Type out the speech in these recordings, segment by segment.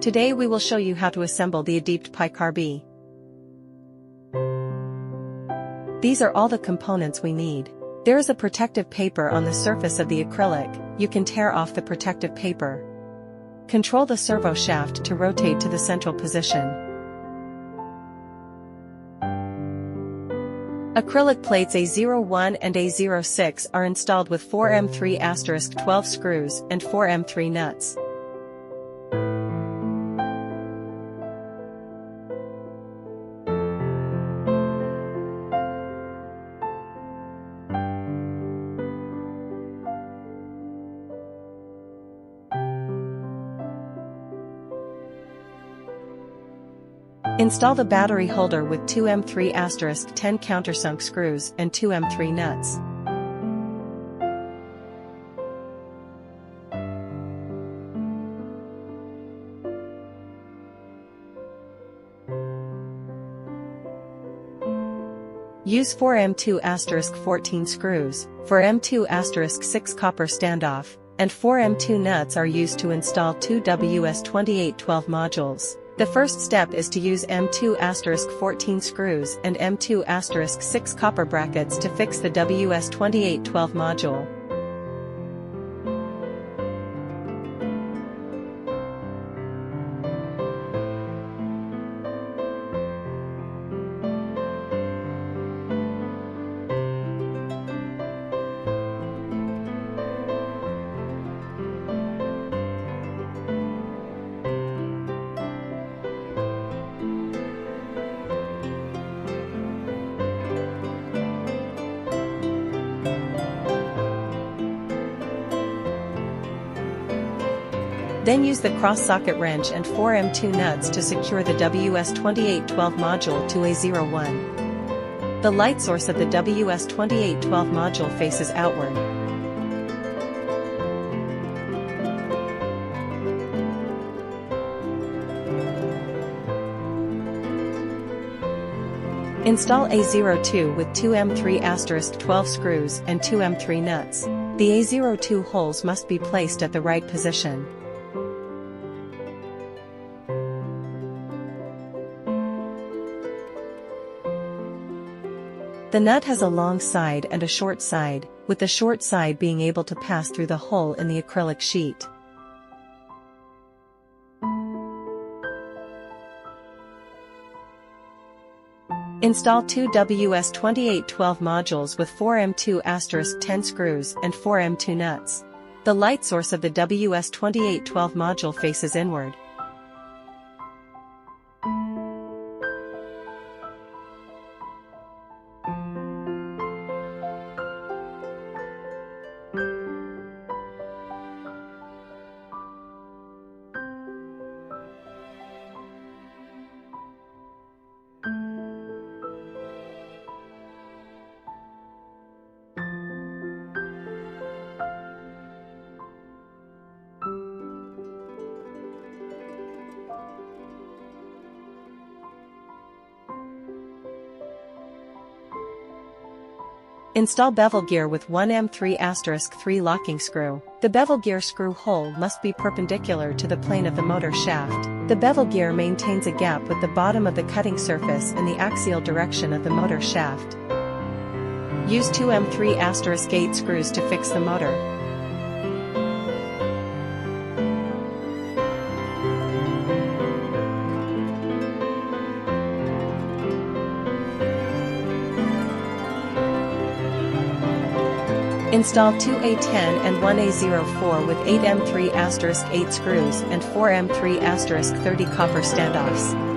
Today we will show you how to assemble the Adeept PiCar-B. These are all the components we need. There is a protective paper on the surface of the acrylic. You can tear off the protective paper. Control the servo shaft to rotate to the central position. Acrylic plates A01 and A06 are installed with 4M3*12 screws and 4M3 nuts. Install the battery holder with 2M3*10 countersunk screws and 2M3 nuts. Use 4M2*14 screws, 4M2*6 copper standoff, and 4M2 nuts are used to install two WS2812 modules. The first step is to use M2*14 screws and M2*6 copper brackets to fix the WS2812 module. Then use the cross-socket wrench and 4M2 nuts to secure the WS2812 module to A01. The light source of the WS2812 module faces outward. Install A02 with 2M3*12 screws and 2M3 nuts. The A02 holes must be placed at the right position. The nut has a long side and a short side, with the short side being able to pass through the hole in the acrylic sheet. Install two WS2812 modules with 4M2*10 screws and 4M2 nuts. The light source of the WS2812 module faces inward. Install bevel gear with 1M3*3 locking screw. The bevel gear screw hole must be perpendicular to the plane of the motor shaft. The bevel gear maintains a gap with the bottom of the cutting surface in the axial direction of the motor shaft. Use 2M3*8 screws to fix the motor. Install two A10 and one A04 with 8M3*8 screws and 4M3*30 copper standoffs.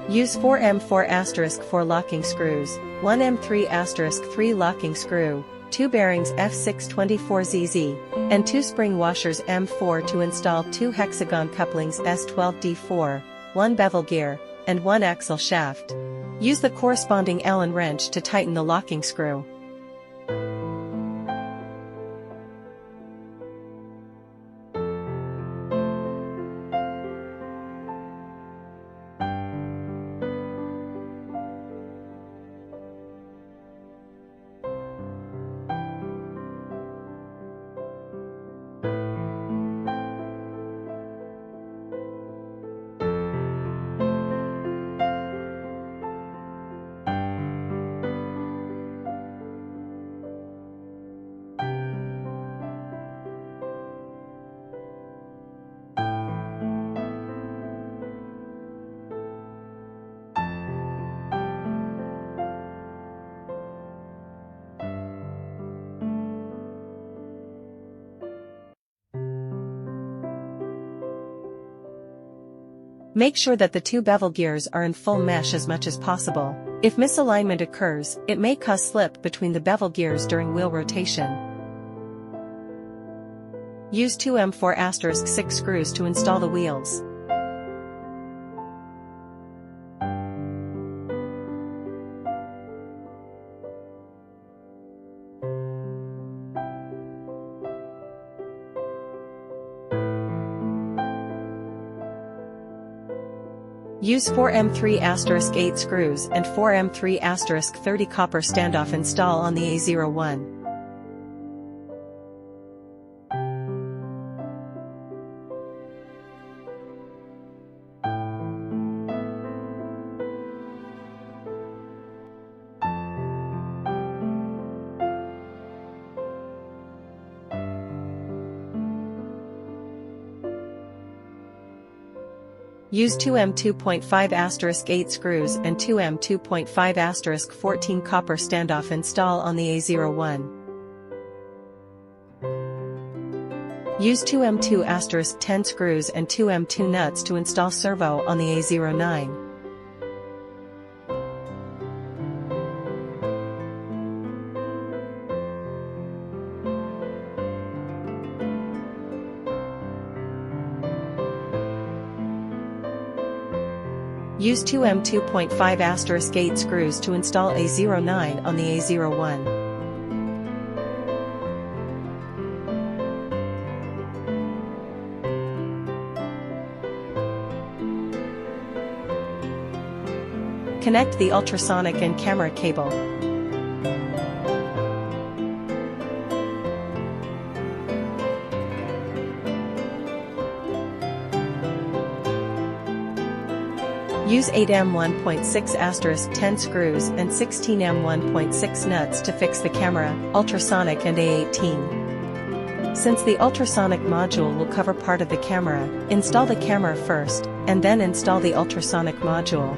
Use 4M4*4 locking screws, 1M3*3 locking screw, 2 bearings F624ZZ, and 2 spring washers M4 to install 2 hexagon couplings S12D4, 1 bevel gear, and 1 axle shaft. Use the corresponding Allen wrench to tighten the locking screw. Make sure that the 2 bevel gears are in full mesh as much as possible. If misalignment occurs, it may cause slip between the bevel gears during wheel rotation. Use 2 M4*6 screws to install the wheels. Use 4 M3*8 screws and 4 M3*30 copper standoff install on the A01. Use 2 M2.5*8 screws and 2 M2.5*14 copper standoff install on the A01. Use 2 M2*10 screws and 2 M2 nuts to install servo on the A09. Use 2 M2.5*8 screws to install A09 on the A01. Connect the ultrasonic and camera cable. Use 8 M1.6*10 screws and 16 M1.6 nuts to fix the camera, ultrasonic and A18. Since the ultrasonic module will cover part of the camera, install the camera first, and then install the ultrasonic module.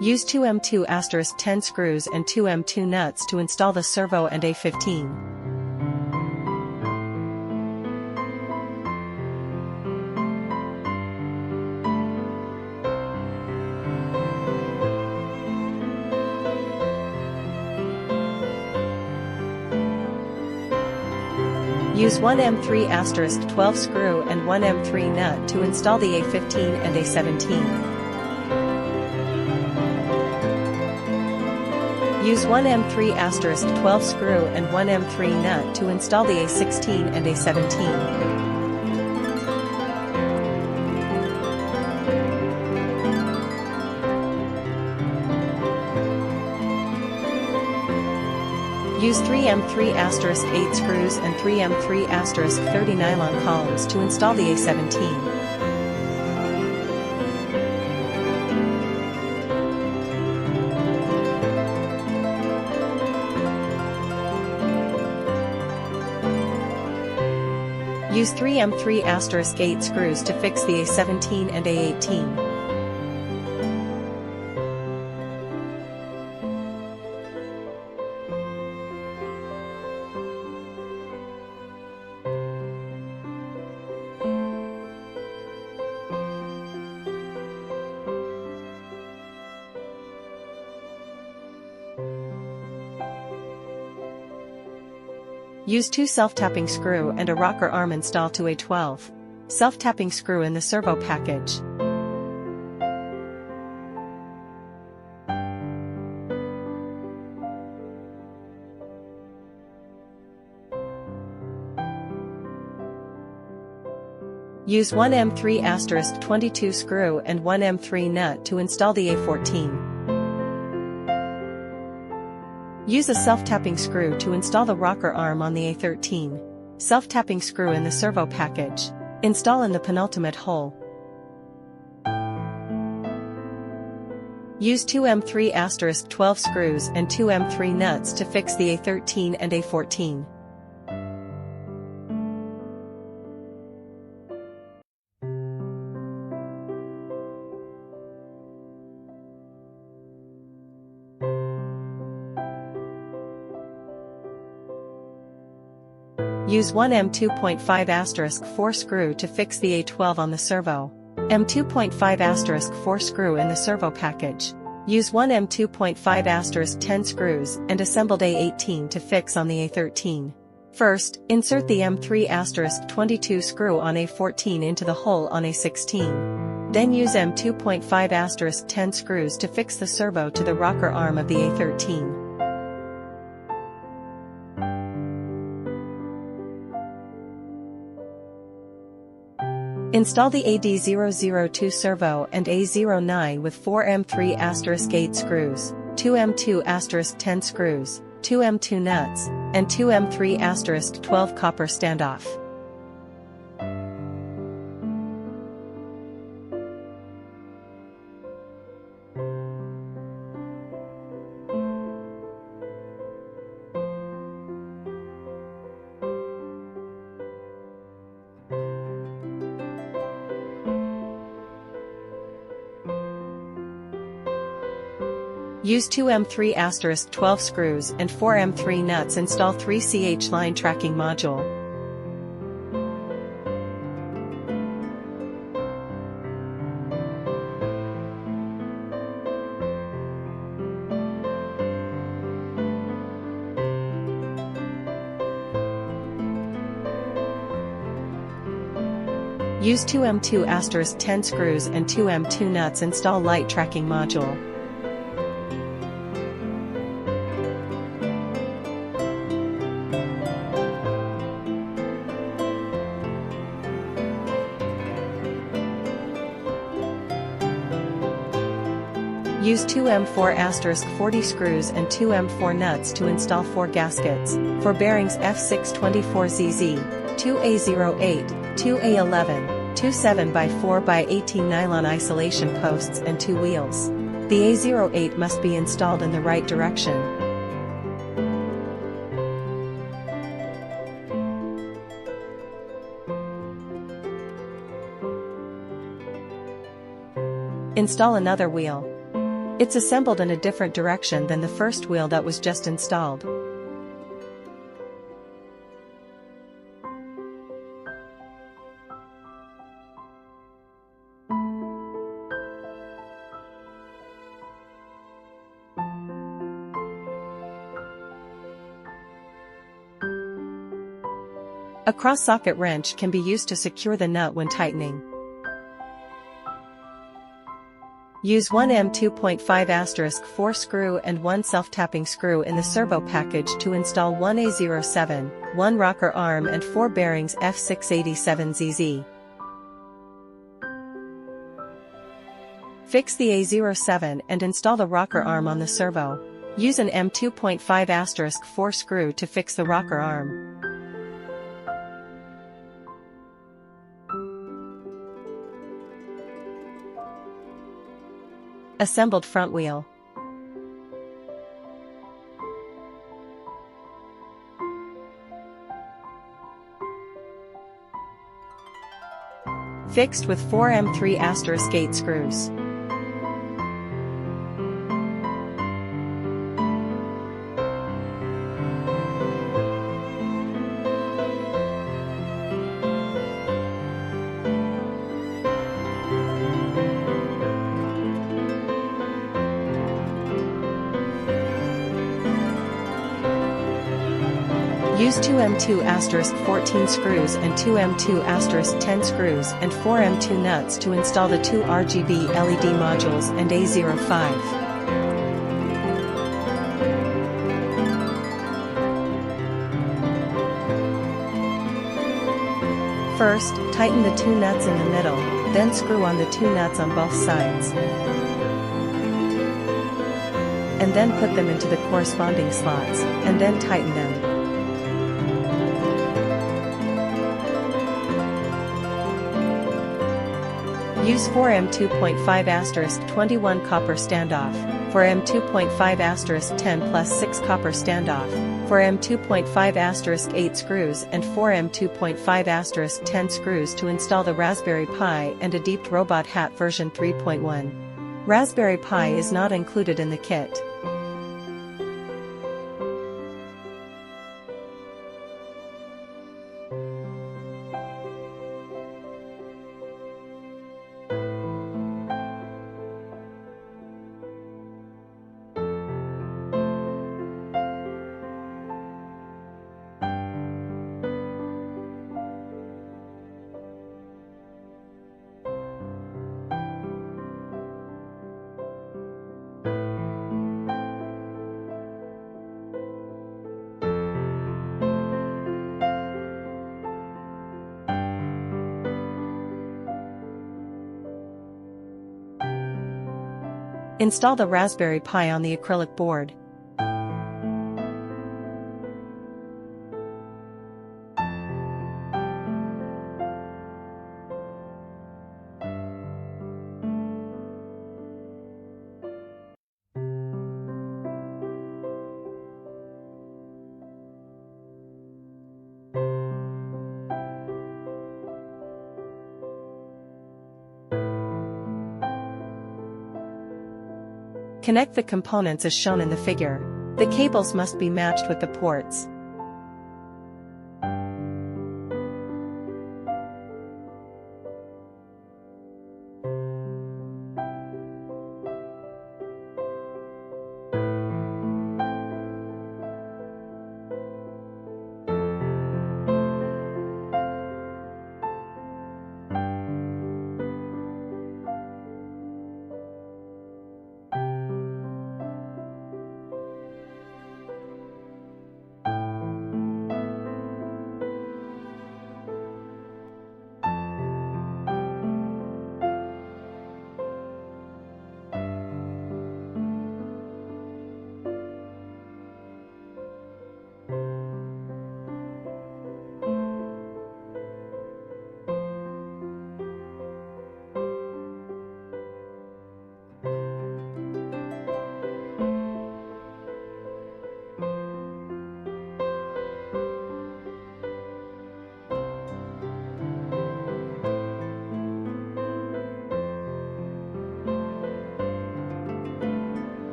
Use 2 M2*10 screws and 2 M2 nuts to install the servo and A15. Use one M3*12 screw and one M3 nut to install the A15 and A17. Use one M3*12 screw and one M3 nut to install the A16 and A17. Use 3 M3*8 screws and 3 M3*30 nylon columns to install the A17. Use 3 M3*8 screws to fix the A17 and A18. Use 2 self-tapping screw and a rocker arm install to A12. Self-tapping screw in the servo package. Use one M3*22 screw and one M3 nut to install the A14. Use a self-tapping screw to install the rocker arm on the A13. Self-tapping screw in the servo package. Install in the penultimate hole. Use 2 M3*12 screws and 2 M3 nuts to fix the A13 and A14. Use one M2.5*4 screw to fix the A12 on the servo. M2.5*4 screw in the servo package. Use one M2.5*10 screws and assembled A18 to fix on the A13. First, insert the M3*22 screw on A14 into the hole on A16. Then use M2.5*10 screws to fix the servo to the rocker arm of the A13. Install the AD002 servo and A09 with 4 M3*8 screws, 2 M2*10 screws, 2 M2 nuts, and 2 M3*12 copper standoff. Use 2 M3*12 screws and 4 M3 nuts. Install 3 CH line tracking module. Use 2 M2*10 screws and 2 M2 nuts. Install light tracking module. Use 2 M4*40 screws and 2 M4 nuts to install 4 gaskets, for bearings F624ZZ, 2A08, 2A11, 2 7x4x18 nylon isolation posts and 2 wheels. The A08 must be installed in the right direction. Install another wheel. It's assembled in a different direction than the first wheel that was just installed. A cross-socket wrench can be used to secure the nut when tightening. Use one M2.5*4 screw and one self-tapping screw in the servo package to install one A07, one rocker arm and 4 bearings F687ZZ. Fix the A07 and install the rocker arm on the servo. Use an M2.5*4 screw to fix the rocker arm. Assembled front wheel. Fixed with 4 M3*8 screws. Use 2 M2*14 screws and 2 M2*10 screws and 4 M2 nuts to install the 2 RGB LED modules and A05. First, tighten the 2 nuts in the middle, then screw on the 2 nuts on both sides. And then put them into the corresponding slots, and then tighten them. Use 4 M2.5*21 copper standoff, 4 M2.5*10 plus 6 copper standoff, 4 M2.5*8 screws and 4 M2.5*10 screws to install the Raspberry Pi and Adeept Robot Hat version 3.1. Raspberry Pi is not included in the kit. Install the Raspberry Pi on the acrylic board. Connect the components as shown in the figure. The cables must be matched with the ports.